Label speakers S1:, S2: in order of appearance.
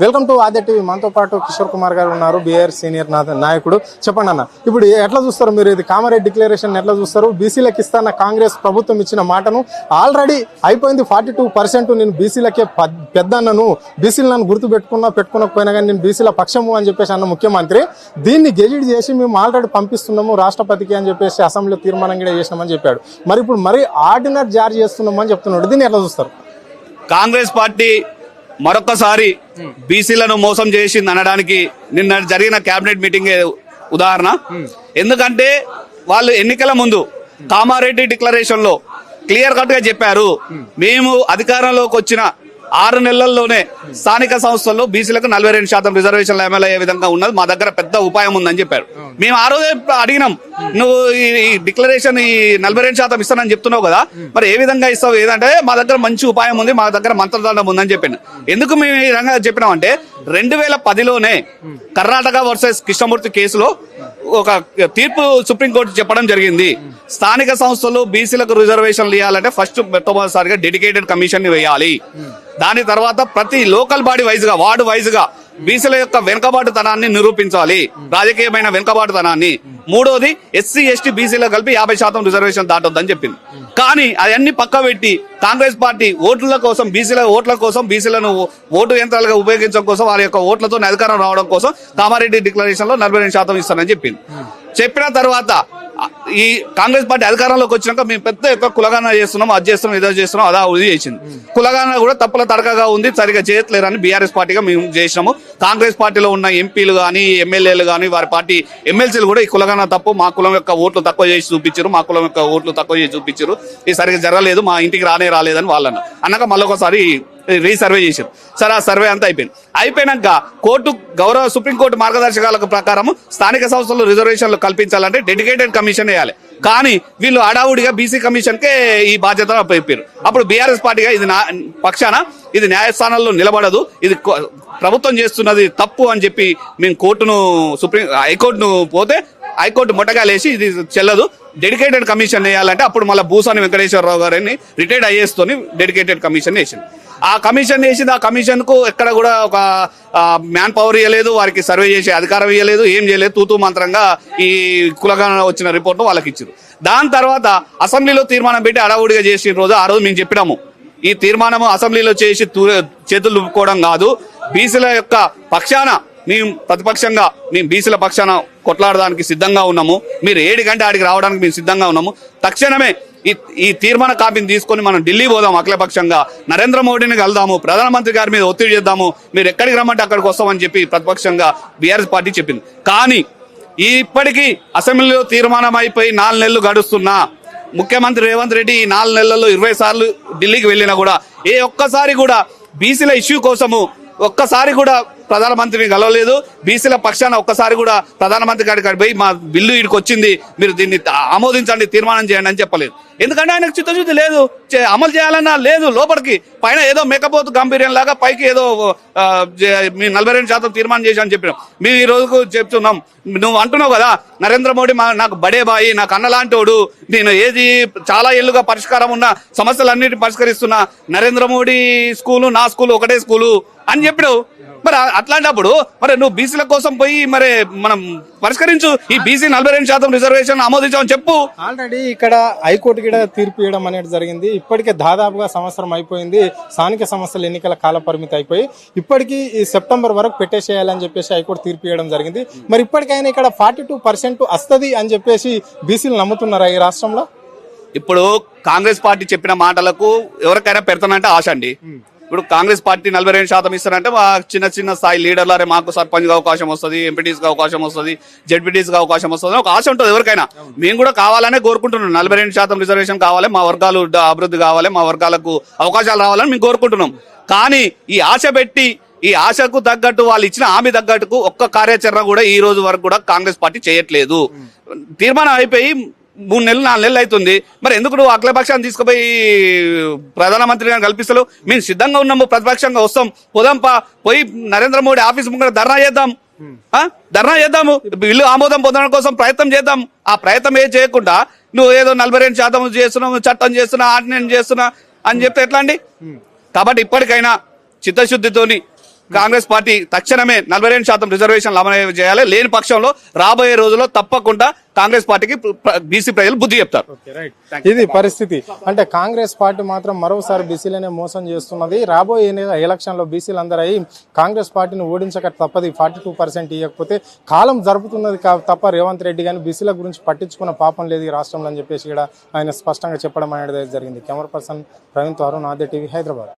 S1: Welcome to Aadya TV. మనతో పాటు కిషోర్ కుమార్ గారు ఉన్నారు, బీఆర్ సీనియర్ నాయకుడు. చెప్పండి అన్న, ఇప్పుడు ఎట్లా చూస్తారు మీరు ఇది కామారెడ్డి డిక్లరేషన్ ఎట్లా చూస్తారు? బీసీలకు ఇస్తాన్న కాంగ్రెస్ ప్రభుత్వం ఇచ్చిన మాటను ఆల్రెడీ అయిపోయింది. 42% నేను బీసీలకే పెద్దన్నను, బీసీలు నన్ను గుర్తు పెట్టుకోకపోయినా కానీ నేను బీసీల పక్షము అని చెప్పేసి అన్న ముఖ్యమంత్రి దీన్ని గెజిట్ చేసి మేము ఆల్రెడీ పంపిస్తున్నాము రాష్ట్రపతికి అని చెప్పేసి అసెంబ్లీలో తీర్మానం కూడా చేసినామని చెప్పాడు. మరి ఇప్పుడు ఆర్డినరీ జారీ చేస్తున్నామని చెప్తున్నాడు. దీన్ని ఎట్లా చూస్తారు?
S2: కాంగ్రెస్ పార్టీ మరొకసారి బీసీలను మోసం చేసింది అనడానికి నిన్న జరిగిన కేబినెట్ మీటింగ్ ఉదాహరణ. ఎందుకంటే వాళ్ళు ఎన్నికల ముందు కామారెడ్డి డిక్లరేషన్ లో క్లియర్ కట్ గా చెప్పారు, మేము అధికారంలోకి వచ్చిన 6 నెలల్లోనే స్థానిక సంస్థల్లో బీసీలకు 42% రిజర్వేషన్లు అమలు అయ్యే విధంగా ఉన్నది, మా దగ్గర పెద్ద ఉపాయం ఉందని చెప్పారు. మేము ఆ రోజే అడిగినాం, నువ్వు ఈ డిక్లరేషన్ ఈ 42% ఇస్తానని చెప్తున్నావు కదా, మరి ఏ విధంగా ఇస్తావు? ఏదంటే మా దగ్గర మంచి ఉపాయం ఉంది, మా దగ్గర మంత్రదండం ఉందని చెప్పాను. ఎందుకు మేము ఈ విధంగా చెప్పినామంటే 2010లోనే కర్ణాటక వర్సెస్ కృష్ణమూర్తి కేసులో ఒక తీర్పు సుప్రీంకోర్టు చెప్పడం జరిగింది. స్థానిక సంస్థలు బీసీలకు రిజర్వేషన్లు ఇవ్వాలంటే ఫస్ట్ మొట్టమొదటిసారిగా డెడికేటెడ్ కమిషన్ ని వేయాలి. దాని తర్వాత ప్రతి లోకల్ బాడీ వైజ్ గా, వార్డు వైజ్ గా బీసీల యొక్క వెనుకబాటుతనాన్ని నిరూపించాలి, రాజకీయమైన వెనుకబాటుతనాన్ని. మూడోది ఎస్సీ ఎస్టీ బీసీలో కలిపి 50% రిజర్వేషన్ దాటొద్దని చెప్పింది. కానీ అవన్నీ పక్క పెట్టి కాంగ్రెస్ పార్టీ ఓట్ల కోసం, బీసీల ఓట్ల కోసం, బీసీలను ఓటు యంత్రాలుగా ఉపయోగించడం కోసం, వారి యొక్క ఓట్లతో అధికారం రావడం కోసం కామారెడ్డి డిక్లరేషన్ లో 42% ఇస్తానని చెప్పింది. చెప్పిన తర్వాత ఈ కాంగ్రెస్ పార్టీ అధికారంలోకి వచ్చినాక మేము పెద్ద ఎక్కువ కులగాన చేస్తున్నాం, అది చేస్తున్నాం, ఇదో చేస్తున్నాం, అదా ఇది చేసింది. కులగాన కూడా తప్పుల తడకగా ఉంది, సరిగా చేయట్లేరని బీఆర్ఎస్ పార్టీగా మేము చేసినాము. కాంగ్రెస్ పార్టీలో ఉన్న ఎంపీలు కానీ, ఎమ్మెల్యేలు కానీ, వారి పార్టీ ఎమ్మెల్సీలు కూడా ఈ కులగాన తప్పు, మా కులం యొక్క ఓట్లు తక్కువ చేసి చూపించారు, మా కులం యొక్క ఓట్లు తక్కువ చేసి చూపించారు, ఇది సరిగా జరగలేదు, మా ఇంటికి రాలేదని వాళ్ళన్న అన్నాక మళ్ళీ ఒకసారి రీసర్వే చేశారు. సరే, ఆ సర్వే అంతా అయిపోయినాక గౌరవ సుప్రీంకోర్టు మార్గదర్శకాల ప్రకారం స్థానిక సంస్థలు రిజర్వేషన్లు కల్పించాలంటే డెడికేటెడ్ కమిషన్ వేయాలి. కానీ వీళ్ళు హడావుడిగా బీసీ కమిషన్ కే ఈ బాధ్యతను అప్పచెప్పారు. అప్పుడు బీఆర్ఎస్ పార్టీగా ఇది పక్షాన ఇది న్యాయస్థానాల్లో నిలబడదు, ఇది ప్రభుత్వం చేస్తున్నది తప్పు అని చెప్పి మేము హైకోర్టును పోతే హైకోర్టు మొట్టగాలేసి ఇది చెల్లదు, డెడికేటెడ్ కమిషన్ వేయాలంటే అప్పుడు మళ్ళీ భూసాని వెంకటేశ్వరరావు గారిని రిటైర్డ్ ఐఏఎస్ తోని డెడికేటెడ్ కమిషన్ వేసింది. ఆ కమిషన్ వేసింది. ఆ కమిషన్ కు ఎక్కడ కూడా ఒక మ్యాన్ పవర్ ఇవ్వలేదు, వారికి సర్వే చేసే అధికారం ఇవ్వలేదు, ఏం చేయలేదు. తూతూ మంత్రంగా ఈ కులగా వచ్చిన రిపోర్ట్ వాళ్ళకి ఇచ్చారు. దాని తర్వాత అసెంబ్లీలో తీర్మానం పెట్టి అడవుడిగా చేసిన రోజు ఆ రోజు మేము చెప్పినాము, ఈ తీర్మానము అసెంబ్లీలో చేసి చేతులు లుప్పుకోవడం కాదు, బీసీల యొక్క పక్షాన మేము ప్రతిపక్షంగా మేము బీసీల పక్షాన కొట్లాడడానికి సిద్ధంగా ఉన్నాము, మీరు 7 గంటల ఆడికి రావడానికి మేము సిద్ధంగా ఉన్నాము. తక్షణమే ఈ తీర్మాన కాపీని తీసుకొని మనం ఢిల్లీ పోదాం, అఖిలపక్షంగా నరేంద్ర మోడీని కలుదాము, ప్రధానమంత్రి గారి మీద ఒత్తిడి చేద్దాము, మీరు ఎక్కడికి రమ్మంటే అక్కడికి వస్తామని చెప్పి ప్రతిపక్షంగా బీఆర్ఎస్ పార్టీ చెప్పింది. కానీ ఇప్పటికీ అసెంబ్లీలో తీర్మానం అయిపోయి 4 నెలలు గడుస్తున్నా ముఖ్యమంత్రి రేవంత్ రెడ్డి ఈ 4 నెలల్లో 20 సార్లు ఢిల్లీకి వెళ్ళినా కూడా ఏ ఒక్కసారి కూడా బీసీల ఇష్యూ కోసము ఒక్కసారి కూడా ప్రధానమంత్రిని కలవలేదు. బీసీల పక్షాన ఒక్కసారి కూడా ప్రధానమంత్రి గారికి పోయి మా బిల్లు ఇక్కడికి వచ్చింది, మీరు దీన్ని ఆమోదించండి, తీర్మానం చేయండి అని చెప్పలేదు. ఎందుకంటే ఆయనకు చిత్తశుద్ధి లేదు, అమలు చేయాలన్నా లేదు. లోపలికి పైన ఏదో మేకపోతు గంభీర్యం లాగా పైకి ఏదో మీ 42% తీర్మానం చేశామని చెప్పినాం. మేము ఈ రోజుకు చెప్తున్నాం, నువ్వు అంటున్నావు కదా నరేంద్ర మోడీ నాకు బడే బాయి, నాకు అన్నలాంటోడు, నేను ఏది చాలా ఏళ్లుగా పరిష్కారం ఉన్న సమస్యలన్నిటిని పరిష్కరిస్తున్నా, నరేంద్ర మోడీ స్కూలు నా స్కూలు ఒకటే స్కూలు అని చెప్పాడు. మరి అట్లాంటప్పుడు మరి నువ్వు బీసీల కోసం పోయి మరి మనం పరిష్కరించు, ఈ బీసీ 42% రిజర్వేషన్ ఆమోదించామని చెప్పు.
S1: ఆల్రెడీ ఇక్కడ హైకోర్టు కూడా తీర్పు ఇవ్వడం అనేది జరిగింది. ఇప్పటికే దాదాపుగా సంవత్సరం అయిపోయింది, స్థానిక సంస్థల ఎన్నికల కాల పరిమితి అయిపోయి ఇప్పటికీ ఈ సెప్టెంబర్ వరకు పెట్టేసేయాలని చెప్పేసి హైకోర్టు తీర్పు ఇవ్వడం జరిగింది. మరి ఇప్పటికైనా ఇక్కడ 42% వస్తుంది అని చెప్పేసి బీసీలు నమ్ముతున్నారా ఈ రాష్ట్రంలో?
S2: ఇప్పుడు కాంగ్రెస్ పార్టీ చెప్పిన మాటలకు ఎవరికైనా పెడతానంటే ఆశ అండి. ఇప్పుడు కాంగ్రెస్ పార్టీ 42% ఇస్తారంటే చిన్న చిన్న స్థాయి లీడర్లరే మాకు సర్పంచ్ గా అవకాశం వస్తుంది, ఎంపీటీస్ గా అవకాశం వస్తుంది, జెడ్పీటీస్ గా అవకాశం వస్తుంది, ఒక ఆశ ఉంటుంది ఎవరికైనా. మేము కూడా కావాలనే కోరుకుంటున్నాం, 42% రిజర్వేషన్ కావాలి, మా వర్గాలు అభివృద్ధి కావాలి, మా వర్గాలకు అవకాశాలు రావాలని మేము కోరుకుంటున్నాం. కానీ ఈ ఆశ పెట్టి ఈ ఆశకు తగ్గట్టు వాళ్ళు ఇచ్చిన హామీ తగ్గట్టుకు ఒక్క కార్యాచరణ కూడా ఈ రోజు వరకు కూడా కాంగ్రెస్ పార్టీ చేయట్లేదు. తీర్మానం అయిపోయి 3 నెలలు 4 నెలలు అవుతుంది, మరి ఎందుకు నువ్వు అఖిలపక్షాన్ని తీసుకుపోయి ప్రధానమంత్రి గారిని కల్పిస్తలేవు? మేము సిద్ధంగా ఉన్నాము, ప్రతిపక్షంగా వస్తాం, పోదాంపా, పోయి నరేంద్ర మోడీ ఆఫీస్ ముందు ధర్నా చేద్దాము, బిల్లు ఆమోదం పొందడం కోసం ప్రయత్నం చేద్దాం. ఆ ప్రయత్నం ఏం చేయకుండా నువ్వు ఏదో 42% చేస్తున్నావు, చట్టం చేస్తున్నా, ఆర్డినెన్స్ చేస్తున్నా అని చెప్తే ఎట్లా అండి? కాబట్టి ఇప్పటికైనా చిత్తశుద్ధితోని కాంగ్రెస్ పార్టీ తక్షణమే 42% రిజర్వేషన్లు అమలు చేయాలి. లేని పక్షంలో రాబోయే రోజుల్లో తప్పకుండా కాంగ్రెస్ పార్టీకి బీసీ ప్రజలు బుద్ధి చెప్తారు.
S1: ఇది పరిస్థితి. అంటే కాంగ్రెస్ పార్టీ మాత్రం మరోసారి బీసీలనే మోసం చేస్తున్నది. రాబోయే ఎలక్షన్ లో బీసీలు అందరూ అయి కాంగ్రెస్ పార్టీని ఓడించక తప్పది. 42% ఇవ్వకపోతే కాలం జరుపుతున్నది తప్ప రేవంత్ రెడ్డి గాని బీసీల గురించి పట్టించుకున్న పాపం లేదు ఈ రాష్ట్రంలో అని చెప్పేసి కూడా ఆయన స్పష్టంగా చెప్పడం అనేది జరిగింది. కెమెరా పర్సన్ ప్రవీణ్ తో అరుణ్, ఆద్య టీవీ, హైదరాబాద్.